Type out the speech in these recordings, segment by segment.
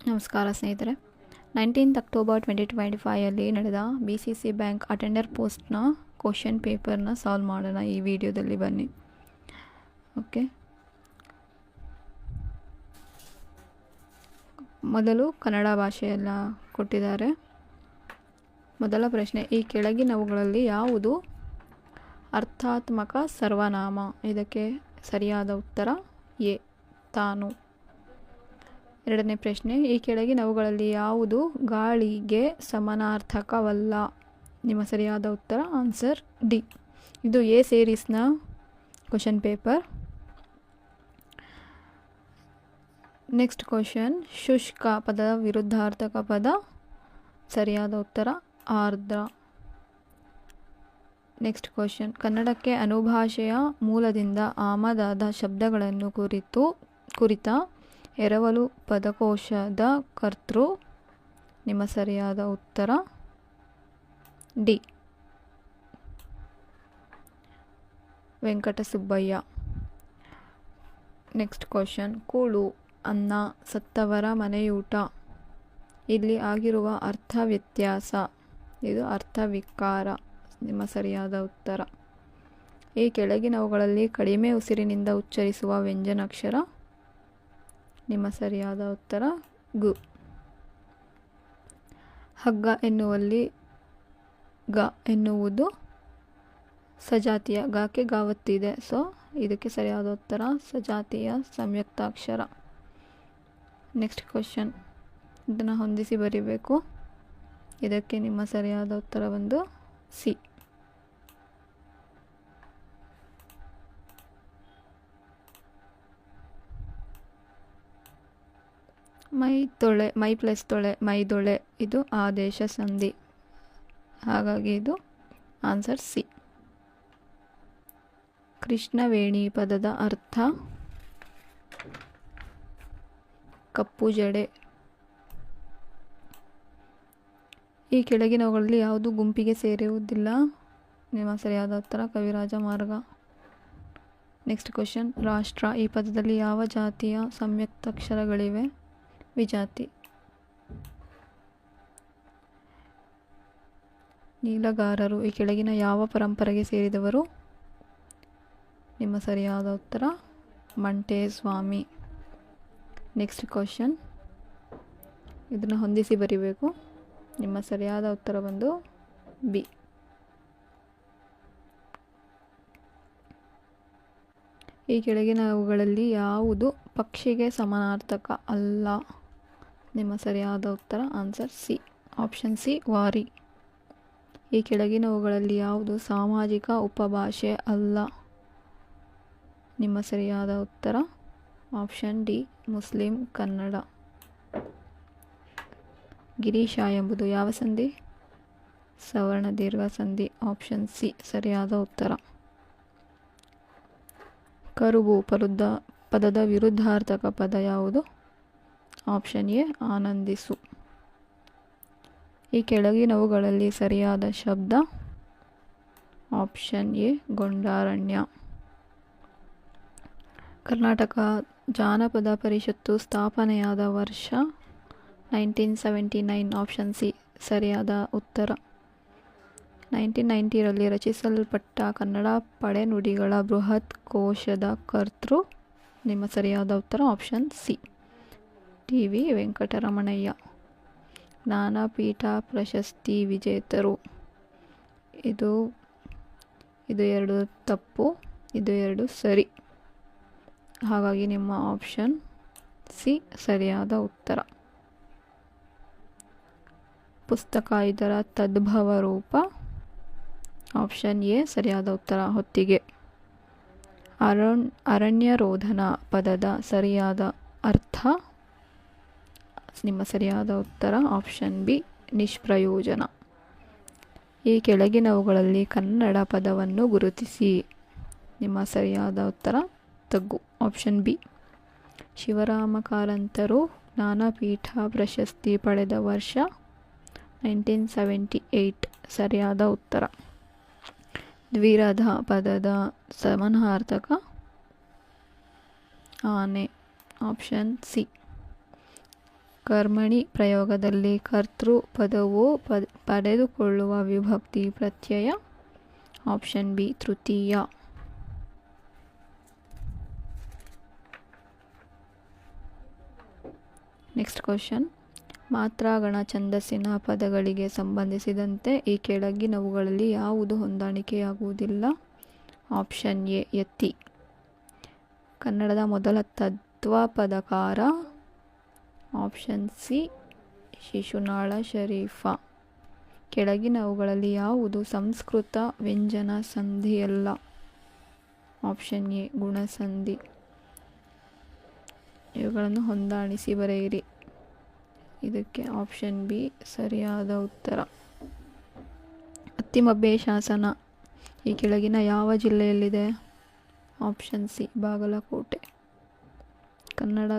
ನಮಸ್ಕಾರ ಸ್ನೇಹಿತರೆ. 19th October 2025 ನಡೆದ BCC ಬ್ಯಾಂಕ್ ಅಟೆಂಡರ್ ಪೋಸ್ಟ್ನ ಕ್ವಶನ್ ಪೇಪರ್ನ ಸಾಲ್ವ್ ಮಾಡೋಣ ಈ ವಿಡಿಯೋದಲ್ಲಿ. ಬನ್ನಿ. ಓಕೆ, ಮೊದಲು ಕನ್ನಡ ಭಾಷೆಯೆಲ್ಲ ಕೊಟ್ಟಿದ್ದಾರೆ. ಮೊದಲ ಪ್ರಶ್ನೆ, ಈ ಕೆಳಗಿನವುಗಳಲ್ಲಿ ಯಾವುದು ಅರ್ಥಾತ್ಮಕ ಸರ್ವನಾಮ? ಇದಕ್ಕೆ ಸರಿಯಾದ ಉತ್ತರ ಎ, ತಾನು. ಎರಡನೇ ಪ್ರಶ್ನೆ, ಈ ಕೆಳಗಿನವುಗಳಲ್ಲಿ ಯಾವುದು ಗಾಳಿಗೆ ಸಮಾನಾರ್ಥಕವಲ್ಲ? ನಿಮ್ಮ ಸರಿಯಾದ ಉತ್ತರ ಆನ್ಸರ್ ಡಿ. ಇದು ಎ ಸೀರೀಸ್ನ ಕ್ವಶನ್ ಪೇಪರ್. ನೆಕ್ಸ್ಟ್ ಕ್ವಶನ್, ಶುಷ್ಕ ಪದದ ವಿರುದ್ಧಾರ್ಥಕ ಪದ. ಸರಿಯಾದ ಉತ್ತರ ಆರ್ದ್ರ. ನೆಕ್ಸ್ಟ್ ಕ್ವಶನ್, ಕನ್ನಡಕ್ಕೆ ಅನುಭಾಷೆಯ ಮೂಲದಿಂದ ಆಮದಾದ ಶಬ್ದಗಳನ್ನು ಕುರಿತ ಎರವಲು ಪದಕೋಶದ ಕರ್ತೃ. ನಿಮ್ಮ ಸರಿಯಾದ ಉತ್ತರ ಡಿ, ವೆಂಕಟಸುಬ್ಬಯ್ಯ. ನೆಕ್ಸ್ಟ್ ಕ್ವಶನ್, ಕೂಳು, ಅನ್ನ, ಸತ್ತವರ ಮನೆಯೂಟ. ಇಲ್ಲಿ ಆಗಿರುವ ಅರ್ಥ ವ್ಯತ್ಯಾಸ. ಇದು ಅರ್ಥವಿಕಾರ. ನಿಮ್ಮ ಸರಿಯಾದ ಉತ್ತರ. ಈ ಕೆಳಗಿನವುಗಳಲ್ಲಿ ಕಡಿಮೆ ಉಸಿರಿನಿಂದ ಉಚ್ಚರಿಸುವ ವ್ಯಂಜನಾಕ್ಷರ. ನಿಮ್ಮ ಸರಿಯಾದ ಉತ್ತರ ಗು. ಹಗ್ಗ ಎನ್ನುವಲ್ಲಿ ಗ ಎನ್ನುವುದು ಸಜಾತಿಯ. ಗಾಕ್ಕೆ ಗಾವತ್ತಿದೆ. ಸೊ ಇದಕ್ಕೆ ಸರಿಯಾದ ಉತ್ತರ ಸಜಾತಿಯ ಸಂಯುಕ್ತಾಕ್ಷರ. ನೆಕ್ಸ್ಟ್ ಕ್ವಶನ್, ಇದನ್ನು ಹೊಂದಿಸಿ ಬರೀಬೇಕು. ಇದಕ್ಕೆ ನಿಮ್ಮ ಸರಿಯಾದ ಉತ್ತರ ಬಂದು ಸಿ. ಮೈ ಪ್ಲಸ್ ತೊಳೆ, ಮೈದೊಳೆ. ಇದು ಆದೇಶ ಸಂಧಿ. ಹಾಗಾಗಿ ಇದು ಆನ್ಸರ್ ಸಿ. ಕೃಷ್ಣವೇಣಿ ಪದದ ಅರ್ಥ ಕಪ್ಪು ಜಡೆ. ಈ ಕೆಳಗಿನವುಗಳಲ್ಲಿ ಯಾವುದು ಗುಂಪಿಗೆ ಸೇರುವುದಿಲ್ಲ? ನಿಮ್ಮ ಸರಿಯಾದ ಉತ್ತರ ಕವಿರಾಜ ಮಾರ್ಗ. ನೆಕ್ಸ್ಟ್ ಕ್ವಶನ್, ರಾಷ್ಟ್ರ. ಈ ಪದದಲ್ಲಿ ಯಾವ ಜಾತಿಯ ಸಂಯುಕ್ತಾಕ್ಷರಗಳಿವೆ? ವಿಜಾತಿ. ನೀಲಗಾರರು ಈ ಕೆಳಗಿನ ಯಾವ ಪರಂಪರೆಗೆ ಸೇರಿದವರು? ನಿಮ್ಮ ಸರಿಯಾದ ಉತ್ತರ ಮಂಟೇಸ್ವಾಮಿ. ನೆಕ್ಸ್ಟ್ ಕ್ವಶನ್, ಇದನ್ನು ಹೊಂದಿಸಿ ಬರೀಬೇಕು. ನಿಮ್ಮ ಸರಿಯಾದ ಉತ್ತರ ಬಂದು ಬಿ. ಈ ಕೆಳಗಿನವುಗಳಲ್ಲಿ ಯಾವುದು ಪಕ್ಷಿಗೆ ಸಮಾನಾರ್ಥಕ ಅಲ್ಲ? ನಿಮ್ಮ ಸರಿಯಾದ ಉತ್ತರ ಆನ್ಸರ್ ಸಿ, ಆಪ್ಷನ್ ಸಿ, ವಾರಿ. ಈ ಕೆಳಗಿನವುಗಳಲ್ಲಿ ಯಾವುದು ಸಾಮಾಜಿಕ ಉಪಭಾಷೆ ಅಲ್ಲ? ನಿಮ್ಮ ಸರಿಯಾದ ಉತ್ತರ ಆಪ್ಷನ್ ಡಿ, ಮುಸ್ಲಿಂ ಕನ್ನಡ. ಗಿರೀಶ ಎಂಬುದು ಯಾವ ಸಂಧಿ? ಸವರ್ಣ ದೀರ್ಘ ಸಂಧಿ. ಆಪ್ಷನ್ ಸಿ ಸರಿಯಾದ ಉತ್ತರ. ಕರುಬು ಪದದ ವಿರುದ್ಧಾರ್ಥಕ ಪದ ಯಾವುದು? ಆಪ್ಷನ್ ಎ, ಆನಂದಿಸು. ಈ ಕೆಳಗಿನವುಗಳಲ್ಲಿ ಸರಿಯಾದ ಶಬ್ದ? Option A, ಗೊಂಡಾರಣ್ಯ. ಕರ್ನಾಟಕ ಜಾನಪದ ಪರಿಷತ್ತು ಸ್ಥಾಪನೆಯಾದ ವರ್ಷ 1979. ಆಪ್ಷನ್ ಸಿ ಸರಿಯಾದ ಉತ್ತರ. 1990ರಲ್ಲಿ ರಚಿಸಲ್ಪಟ್ಟ ಕನ್ನಡ ಪಡೆನುಡಿಗಳ ಬೃಹತ್ ಕೋಶದ ಕರ್ತೃ. ನಿಮ್ಮ ಸರಿಯಾದ ಉತ್ತರ option C, T V Venkataramanaiah. Jnanpith ಪ್ರಶಸ್ತಿ ವಿಜೇತರು. ಇದು ಎರಡು ತಪ್ಪು, ಇದು ಎರಡು ಸರಿ. ಹಾಗಾಗಿ ನಿಮ್ಮ ಆಪ್ಷನ್ ಸಿ ಸರಿಯಾದ ಉತ್ತರ. ಪುಸ್ತಕ ಇದರ ತದ್ಭವ ರೂಪ. ಆಪ್ಷನ್ ಎ ಸರಿಯಾದ ಉತ್ತರ, ಹೊತ್ತಿಗೆ. ಅರಣ್ಯರೋಧನ ಪದದ ಸರಿಯಾದ ಅರ್ಥ. ನಿಮ್ಮ ಸರಿಯಾದ ಉತ್ತರ ಆಪ್ಷನ್ ಬಿ, ನಿಷ್ಪ್ರಯೋಜನ. ಈ ಕೆಳಗಿನವುಗಳಲ್ಲಿ ಕನ್ನಡ ಪದವನ್ನು ಗುರುತಿಸಿ. ನಿಮ್ಮ ಸರಿಯಾದ ಉತ್ತರ ತಗ್ಗು, ಆಪ್ಷನ್ ಬಿ. ಶಿವರಾಮ ಕಾರಂತರು ಜ್ಞಾನಪೀಠ ಪ್ರಶಸ್ತಿ ಪಡೆದ ವರ್ಷ 1978. ಸರಿಯಾದ ಉತ್ತರ. ದ್ವಿರಧ ಪದದ ಸಮಾನಾರ್ಥಕ ಆನೆ. Option C. ಕರ್ಮಣಿ ಪ್ರಯೋಗದಲ್ಲಿ ಕರ್ತೃ ಪದವು ಪಡೆದುಕೊಳ್ಳುವ ವಿಭಕ್ತಿ ಪ್ರತ್ಯಯ. ಆಪ್ಷನ್ ಬಿ ತೃತೀಯ. Next question. ಮಾತ್ರಾಗಣ ಛಂದಸ್ಸಿನ ಪದಗಳಿಗೆ ಸಂಬಂಧಿಸಿದಂತೆ ಈ ಕೆಳಗಿನವುಗಳಲ್ಲಿ ಯಾವುದು ಹೊಂದಾಣಿಕೆಯಾಗುವುದಿಲ್ಲ? ಆಪ್ಷನ್ ಎ ಯತಿ. ಕನ್ನಡದ ಮೊದಲ ತದ್ವಪದಕಾರ. Option C Shishunala Sharif. ಕೆಳಗಿನವುಗಳಲ್ಲಿ ಯಾವುದು ಸಂಸ್ಕೃತ ವ್ಯಂಜನ ಸಂಧಿಯಲ್ಲ? Option A ಗುಣಸಂಧಿ. ಇವುಗಳನ್ನು ಹೊಂದಾಣಿಸಿ ಬರೆಯಿರಿ. ಇದಕ್ಕೆ ಆಪ್ಷನ್ ಬಿ ಸರಿಯಾದ ಉತ್ತರ. ಅತ್ತಿಮಬ್ಬೆ ಶಾಸನ ಈ ಕೆಳಗಿನ ಯಾವ ಜಿಲ್ಲೆಯಲ್ಲಿದೆ? Option C Bagalkote. ಕನ್ನಡ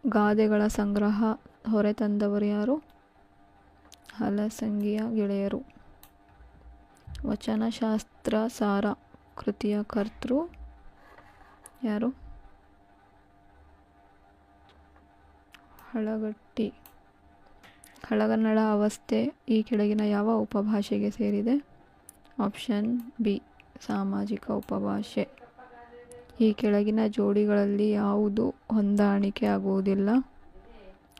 ಗಾದೆಗಳ ಸಂಗ್ರಹ ಹೊರತಂದವರು ಯಾರು? ಹಲಸಂಗಿಯ ಗೆಳೆಯರು. ವಚನಶಾಸ್ತ್ರ ಸಾರ ಕೃತಿಯ ಕರ್ತೃ ಯಾರು? ಹಳಗಟ್ಟಿ. ಹಳಗನ್ನಡ ಅವಸ್ಥೆ ಈ ಕೆಳಗಿನ ಯಾವ ಉಪಭಾಷೆಗೆ ಸೇರಿದೆ? ಆಪ್ಷನ್ ಬಿ ಸಾಮಾಜಿಕ ಉಪಭಾಷೆ. ಈ ಕೆಳಗಿನ ಜೋಡಿಗಳಲ್ಲಿ ಯಾವುದು ಹೊಂದಾಣಿಕೆ ಆಗುವುದಿಲ್ಲ?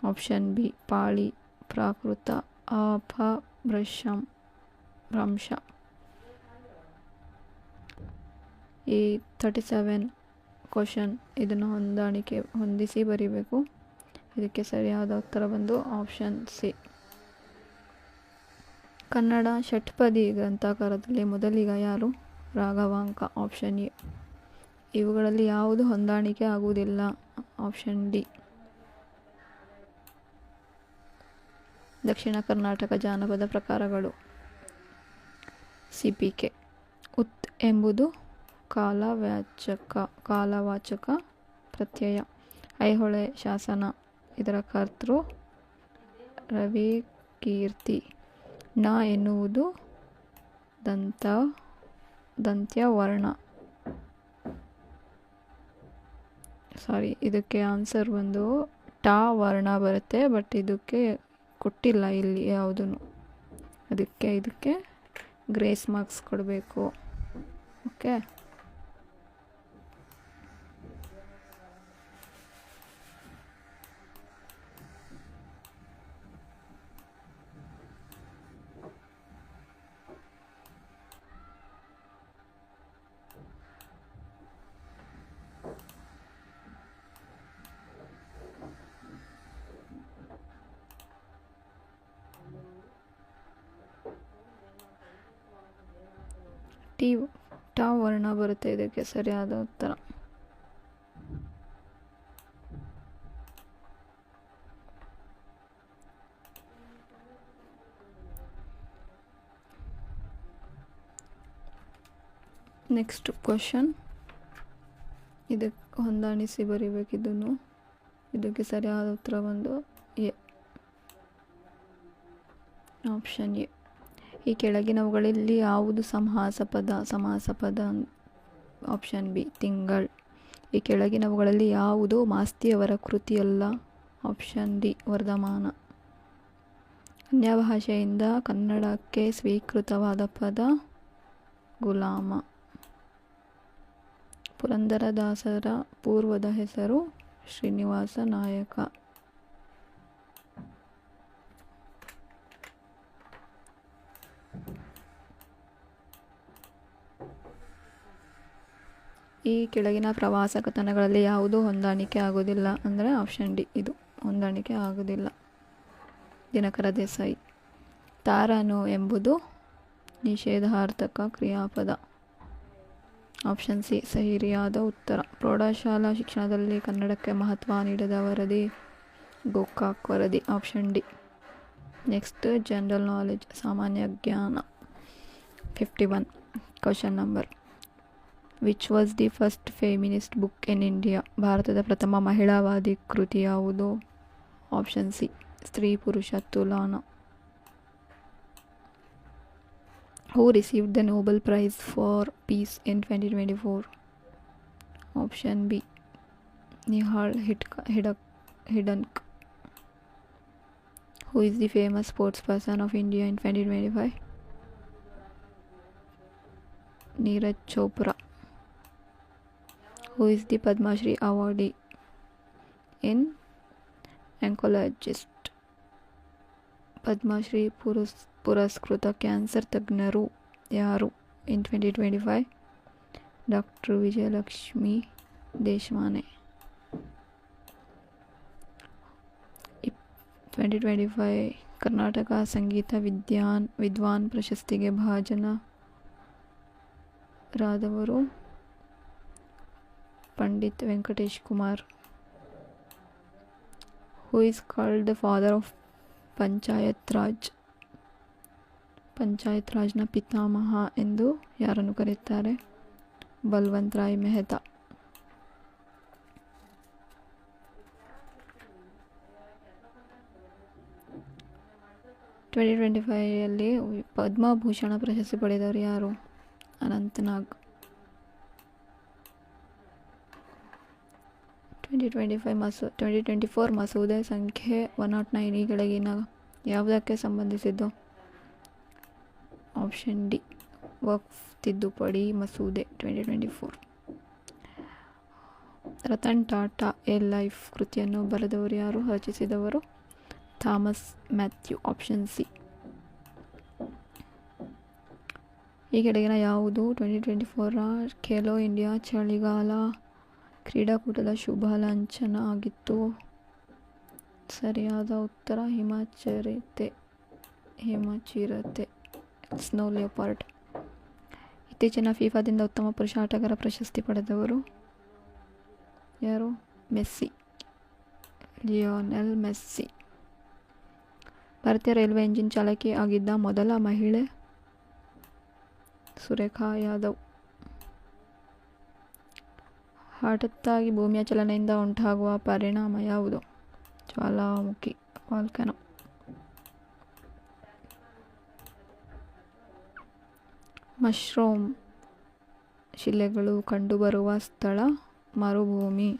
ಆಪ್ಷನ್ ಬಿ ಪಾಳಿ ಪ್ರಾಕೃತ ಅಪಭ್ರಂಶ. ಈ 37 ಕ್ವಶನ್ ಇದನ್ನು ಹೊಂದಿಸಿ ಬರೀಬೇಕು. ಇದಕ್ಕೆ ಸರಿಯಾದ ಉತ್ತರ ಬಂದು ಆಪ್ಷನ್ ಸಿ. ಕನ್ನಡ ಷಟ್ಪದಿ ಗ್ರಂಥಕಾರದಲ್ಲಿ ಮೊದಲಿಗ ಯಾರು? ರಾಘವಾಂಕ. Option A. ಇವುಗಳಲ್ಲಿ ಯಾವುದು ಹೊಂದಾಣಿಕೆ ಆಗುವುದಿಲ್ಲ? Option D. ದಕ್ಷಿಣ ಕರ್ನಾಟಕ ಜಾನಪದ ಪ್ರಕಾರಗಳು. ಸಿಪಿಕೆ. ಉತ್ ಎಂಬುದು ಕಾಲವಾಚಕ ಪ್ರತ್ಯಯ. ಐಹೊಳೆ ಶಾಸನ ಇದರ ಕರ್ತೃ ರವಿಕೀರ್ತಿ. ನ ಎನ್ನುವುದು ದಂತ್ಯವರ್ಣ. ಇದಕ್ಕೆ ಆನ್ಸರ್ ಬಂದು ಟ ವರ್ಣ ಬರುತ್ತೆ, ಬಟ್ ಇದಕ್ಕೆ ಕೊಟ್ಟಿಲ್ಲ ಇಲ್ಲಿ ಯಾವುದೂ. ಇದಕ್ಕೆ ಗ್ರೇಸ್ ಮಾರ್ಕ್ಸ್ ಕೊಡಬೇಕು. ಓಕೆ. ಟ ವರ್ಣ ಬರುತ್ತೆ ಇದಕ್ಕೆ ಸರಿಯಾದ ಉತ್ತರ. Next question. ಇದಕ್ಕೆ ಹೊಂದಾಣಿಸಿ ಬರೀಬೇಕಿದ್ದನ್ನು. ಇದಕ್ಕೆ ಸರಿಯಾದ ಉತ್ತರ ಬಂದು ಎ. Option A. ಈ ಕೆಳಗಿನವುಗಳಲ್ಲಿ ಯಾವುದು ಸಮಾಸ ಪದ? ಆಪ್ಷನ್ ಬಿ ತಿಂಗಳ್. ಈ ಕೆಳಗಿನವುಗಳಲ್ಲಿ ಯಾವುದು ಮಾಸ್ತಿಯವರ ಕೃತಿಯಲ್ಲ? Option D Vardhamana. ಅನ್ಯ ಭಾಷೆಯಿಂದ ಕನ್ನಡಕ್ಕೆ ಸ್ವೀಕೃತವಾದ ಪದ ಗುಲಾಮ. ಪುರಂದರದಾಸರ ಪೂರ್ವದ ಹೆಸರು ಶ್ರೀನಿವಾಸ ನಾಯಕ. ಈ ಕೆಳಗಿನ ಪ್ರವಾಸ ಕಥನಗಳಲ್ಲಿ ಯಾವುದು ಹೊಂದಾಣಿಕೆ ಆಗುವುದಿಲ್ಲ ಅಂದರೆ ಆಪ್ಷನ್ ಡಿ ಇದು ಹೊಂದಾಣಿಕೆ ಆಗುವುದಿಲ್ಲ. ದಿನಕರ ದೇಸಾಯಿ. ತಾರನು ಎಂಬುದು ನಿಷೇಧಾರ್ಥಕ ಕ್ರಿಯಾಪದ. ಆಪ್ಷನ್ ಸಿ ಸರಿಯಾದ ಉತ್ತರ. ಪ್ರೌಢಶಾಲಾ ಶಿಕ್ಷಣದಲ್ಲಿ ಕನ್ನಡಕ್ಕೆ ಮಹತ್ವ ನೀಡದ ವರದಿ ಗೋಕಾಕ್ ವರದಿ. Option D. Next general knowledge ಸಾಮಾನ್ಯ ಜ್ಞಾನ. 51 question number. Which was the first feminist book in India? ಭಾರತದ ಪ್ರಥಮ ಮಹಿಳಾವಾದಿ ಕೃತಿ ಯಾವುದು? ಆಪ್ಷನ್ ಸಿ ಸ್ತ್ರೀ ಪುರುಷ ತುಲನಾ. Who received the Nobel Prize for Peace in 2024? Option B Nihal Hidenk. Who is the famous sports person of India in 2025? Neeraj Chopra. Who is the Padma Shri awardee in oncologist? Padmashri ಪುರಸ್ಕೃತ cancer ತಜ್ಞರು ಯಾರು in 2025? Doctor Vijayalakshmi Deshmane. 2025 Karnataka ಸಂಗೀತ ವಿದ್ವಾನ್ ಪ್ರಶಸ್ತಿಗೆ ಭಾಜನರಾದವರು Pandit Venkatesh Kumar. Who is called the father of panchayat ರಾಜ್ನ ಪಿತಾಮಹ ಎಂದು ಯಾರನ್ನು ಕರೆಯುತ್ತಾರೆ? ಬಲ್ವಂತ್ ರಾಯ್ ಮೆಹ್ತಾ. ಟ್ವೆಂಟಿ 2025ಯಲ್ಲಿ ಪದ್ಮಭೂಷಣ ಪ್ರಶಸ್ತಿ ಪಡೆದವರು ಯಾರು? ಅನಂತನಾಗ್. 2024 ಮಸೂದೆ ಸಂಖ್ಯೆ 109 ಈ ಕೆಳಗಿನ ಯಾವುದಕ್ಕೆ ಸಂಬಂಧಿಸಿದ್ದು? ಆಪ್ಷನ್ ಡಿ, ವಕ್ಫ್ ತಿದ್ದುಪಡಿ ಮಸೂದೆ 2024. ರತನ್ ಟಾಟಾ ಎ ಲೈಫ್ ಕೃತಿಯನ್ನು ಬರೆದವರು ಯಾರು? ರಚಿಸಿದವರು ಥಾಮಸ್ ಮ್ಯಾಥ್ಯೂ. Option C. ಈ ಕೆಳಗಿನ ಯಾವುದು 2024 ಖೇಲೋ ಇಂಡಿಯಾ ಚಳಿಗಾಲ ಕ್ರೀಡಾಕೂಟದ ಶುಭ ಲಾಂಛನ ಆಗಿತ್ತು? ಸರಿಯಾದ ಉತ್ತರ ಹಿಮಚಿರತೆ ಸ್ನೋ ಲಿಯೋಪಾರ್ಡ್. ಇತ್ತೀಚಿನ ಫಿಫಾದಿಂದ ಉತ್ತಮ ಪುರುಷ ಆಟಗಾರ ಪ್ರಶಸ್ತಿ ಪಡೆದವರು ಯಾರು? Messi, Lionel Messi. ಭಾರತೀಯ ರೈಲ್ವೆ ಎಂಜಿನ್ ಚಾಲಕಿ ಆಗಿದ್ದ ಮೊದಲ ಮಹಿಳೆ ಸುರೇಖಾ ಯಾದವ್. ಹಠಾತ್ತಾಗಿ ಭೂಮಿಯ ಚಲನೆಯಿಂದ ಉಂಟಾಗುವ ಪರಿಣಾಮ ಯಾವುದು? ಜ್ವಾಲಾಮುಖಿ, ವಾಲ್ಕನೋ. ಮಶ್ರೂಮ್ ಶಿಲೆಗಳು ಕಂಡುಬರುವ ಸ್ಥಳ ಮರುಭೂಮಿ.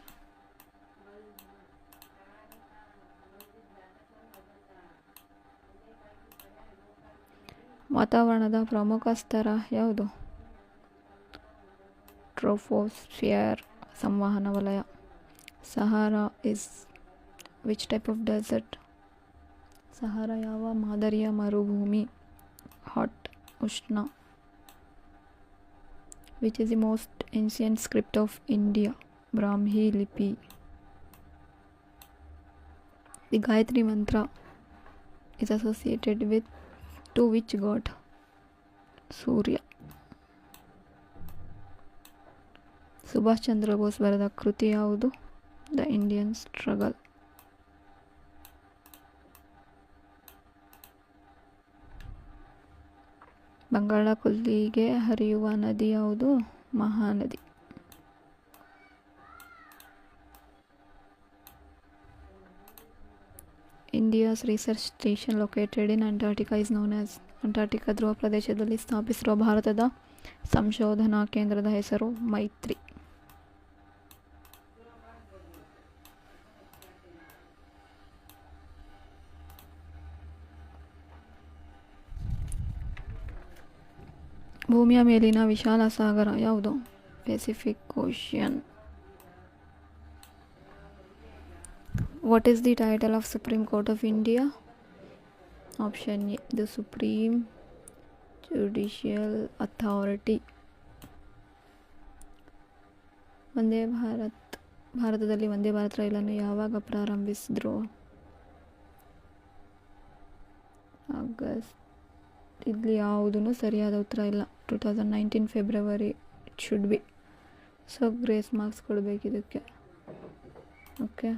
ವಾತಾವರಣದ ಪ್ರಮುಖ ಸ್ತರ ಯಾವುದು? ಟ್ರೋಪೋಸ್ಫಿಯರ್, ಸಂವಹನ ವಲಯ. Sahara is which type of desert? Sahara ಯಾವ ಮಾದರಿಯ ಮರುಭೂಮಿ? ಹಾಟ್, ಉಷ್ಣ. Which is the most ancient script of India? Brahmi ಲಿಪಿ. ದಿ ಗಾಯತ್ರಿ ಮಂತ್ರ is associated with to which god? ಸೂರ್ಯ. ಸುಭಾಷ್ ಚಂದ್ರ ಬೋಸ್ ಬರೆದ ಕೃತಿ ಯಾವುದು? The Indian struggle. ಬಂಗಾಳ ಕೊಲ್ಲಿಗೆ ಹರಿಯುವ ನದಿ ಯಾವುದು? ಮಹಾನದಿ. India's research station located in Antarctica is known as? Antarctica ಧ್ರುವ ಪ್ರದೇಶದಲ್ಲಿ ಸ್ಥಾಪಿಸಿರುವ ಭಾರತದ ಸಂಶೋಧನಾ ಕೇಂದ್ರದ ಹೆಸರು ಮೈತ್ರಿ. ಭೂಮಿಯ ಮೇಲಿನ ವಿಶಾಲ ಸಾಗರ ಯಾವುದು? Pacific ocean. What is the title of Supreme Court of India? Option A, the Supreme Judicial Authority. ಭಾರತದಲ್ಲಿ ವಂದೇ ಭಾರತ್ ರೈಲನ್ನು ಯಾವಾಗ ಪ್ರಾರಂಭಿಸಿದ್ರು? ಆಗಸ್ಟ್. ಇಲ್ಲಿ ಯಾವುದೂ ಸರಿಯಾದ ಉತ್ತರ ಇಲ್ಲ. 2019 February it should be. So grace marks ಕೊಡಬೇಕು ಇದಕ್ಕೆ. Okay,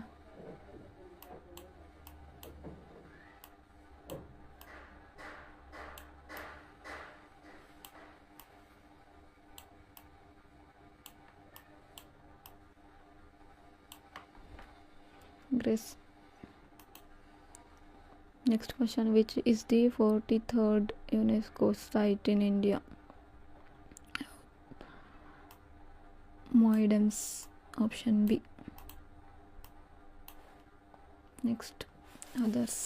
grace. Next question, which is the 43rd UNESCO site in India? Moidens. Option B. Next, others.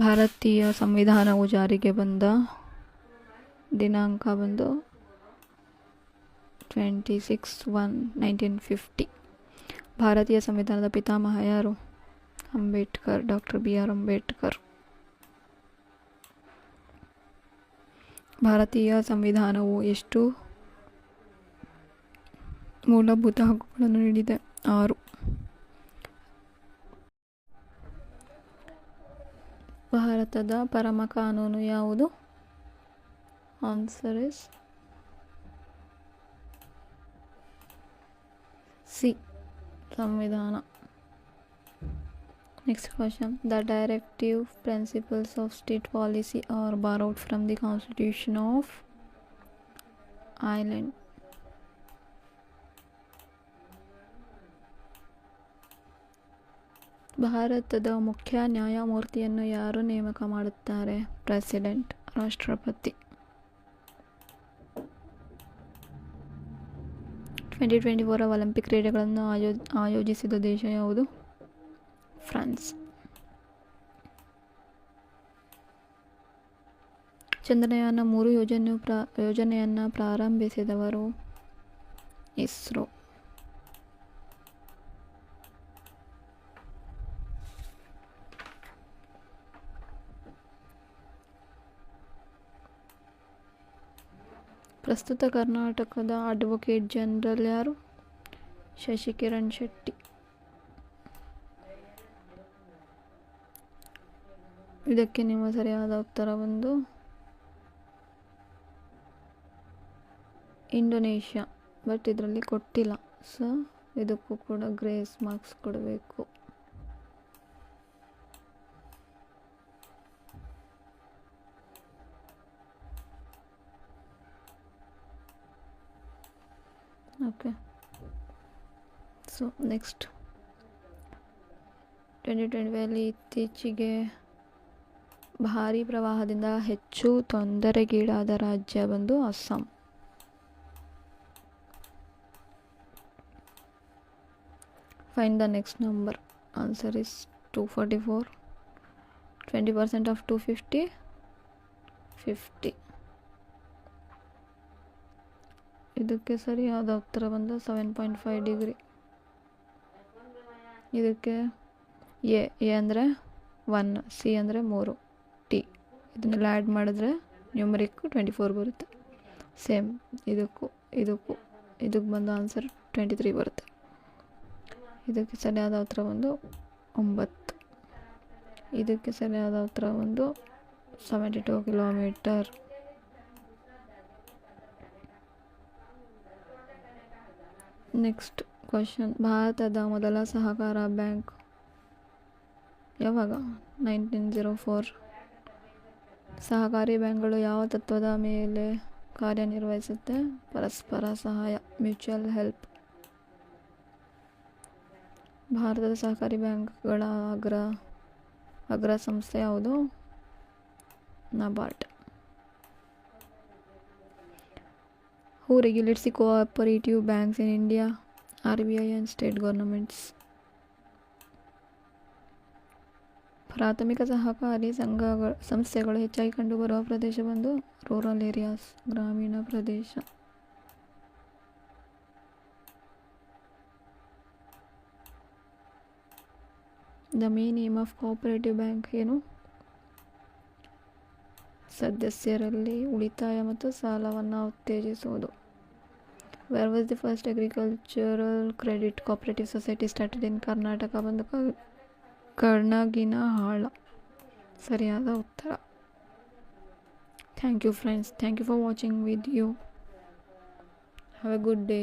ಭಾರತೀಯ ಸಂವಿಧಾನವು ಜಾರಿಗೆ ಬಂದ ದಿನಾಂಕ ಬಂದು 26/1/1950. ಭಾರತೀಯ ಸಂವಿಧಾನದ ಪಿತಾಮಹ ಯಾರು? Ambedkar, doctor BR Ambedkar. ಭಾರತೀಯ ಸಂವಿಧಾನವು ಎಷ್ಟು ಮೂಲಭೂತ ಹಕ್ಕುಗಳನ್ನು ನೀಡಿದೆ? 6. ಭಾರತದ ಪರಮ ಕಾನೂನು ಯಾವುದು? ಆನ್ಸರ್ ಇಸ್ ಸಿ, ಸಂವಿಧಾನ. Next question. The directive principles of state policy are borrowed from the Constitution of Ireland. ಭಾರತದ ಮುಖ್ಯ ನ್ಯಾಯಮೂರ್ತಿಯನ್ನು ಯಾರು ನೇಮಕ ಮಾಡುತ್ತಾರೆ? ಪ್ರೆಸಿಡೆಂಟ್, ರಾಷ್ಟ್ರಪತಿ. 2024 ಒಲಿಂಪಿಕ್ ಕ್ರೀಡೆಗಳನ್ನು ಆಯೋಜಿಸಿದ ದೇಶ ಯಾವುದು? ಫ್ರಾನ್ಸ್. ಚಂದ್ರಯಾನ 3 ಯೋಜನೆಯನ್ನು ಪ್ರಾರಂಭಿಸಿದವರು? ಇಸ್ರೋ. ಪ್ರಸ್ತುತ ಕರ್ನಾಟಕದ ಅಡ್ವೊಕೇಟ್ ಜನರಲ್ ಯಾರು? ಶಶಿಕಿರಣ್ ಶೆಟ್ಟಿ. ಇದಕ್ಕೆ ನಿಮ್ಮ ಸರಿಯಾದ ಉತ್ತರ ಬಂದು ಇಂಡೋನೇಷ್ಯಾ, ಬಟ್ ಇದರಲ್ಲಿ ಕೊಟ್ಟಿಲ್ಲ, ಸೊ ಇದಕ್ಕೂ ಕೂಡ ಗ್ರೇಸ್ ಮಾರ್ಕ್ಸ್ ಕೊಡಬೇಕು. ಓಕೆ, ಸೊ ನೆಕ್ಸ್ಟ್ 2020 ಇತ್ತೀಚೆಗೆ ಭಾರೀ ಪ್ರವಾಹದಿಂದ ಹೆಚ್ಚು ತೊಂದರೆಗೀಡಾದ ರಾಜ್ಯ ಬಂದು Assam. Find the next number. Answer is 244. 20% of 250, 50. ಇದಕ್ಕೆ ಸರಿಯಾದ ಉತ್ತರ ಬಂದು 7.5 ಡಿಗ್ರಿ. ಇದಕ್ಕೆ ಎ ಅಂದರೆ 1, ಸಿ ಅಂದರೆ 3, ಟಿ ಇದನ್ನೆಲ್ಲ ಆ್ಯಡ್ ಮಾಡಿದ್ರೆ ನ್ಯೂಮರಿಕ್ 24 ಬರುತ್ತೆ. ಸೇಮ್ ಇದಕ್ಕೆ ಬಂದು ಆನ್ಸರ್ 23 ಬರುತ್ತೆ. ಇದಕ್ಕೆ ಸರಿಯಾದ ಉತ್ತರ ಬಂದು 9. ಇದಕ್ಕೆ ಸರಿಯಾದ ಉತ್ತರ ಬಂದು 72 ಕಿಲೋಮೀಟರ್. Next question. ಭಾರತದ ಮೊದಲ ಸಹಕಾರ ಬ್ಯಾಂಕ್ ಯಾವಾಗ? 1904. ಸಹಕಾರಿ ಬ್ಯಾಂಕ್ಗಳು ಯಾವ ತತ್ವದ ಮೇಲೆ ಕಾರ್ಯನಿರ್ವಹಿಸುತ್ತೆ? ಪರಸ್ಪರ ಸಹಾಯ, ಮ್ಯೂಚುವಲ್ ಹೆಲ್ಪ್. ಭಾರತದ ಸಹಕಾರಿ ಬ್ಯಾಂಕ್ಗಳ ಅಗ್ರ ಸಂಸ್ಥೆ ಯಾವುದು? NABARD. Who regulates the cooperative banks in India? RBI and state governments. ಪ್ರಾಥಮಿಕ ಸಹಕಾರಿ ಸಂಸ್ಥೆಗಳು ಹೆಚ್ಚಾಗಿ ಕಂಡುಬರುವ ಪ್ರದೇಶ ಬಂದು ರೂರಲ್ ಏರಿಯಾಸ್, ಗ್ರಾಮೀಣ ಪ್ರದೇಶ. The main aim of cooperative bank ಏನು? ಸದಸ್ಯರಲ್ಲಿ ಉಳಿತಾಯ ಮತ್ತು ಸಾಲವನ್ನು ಉತ್ತೇಜಿಸುವುದು. Where was the first agricultural credit cooperative society started in Karnataka ಬಂದು ಕರ್ಣಗಿನಹಾಳ. ಸರಿಯಾದ ಉತ್ತರ. Thank you friends. Thank you for watching video. Have a good day.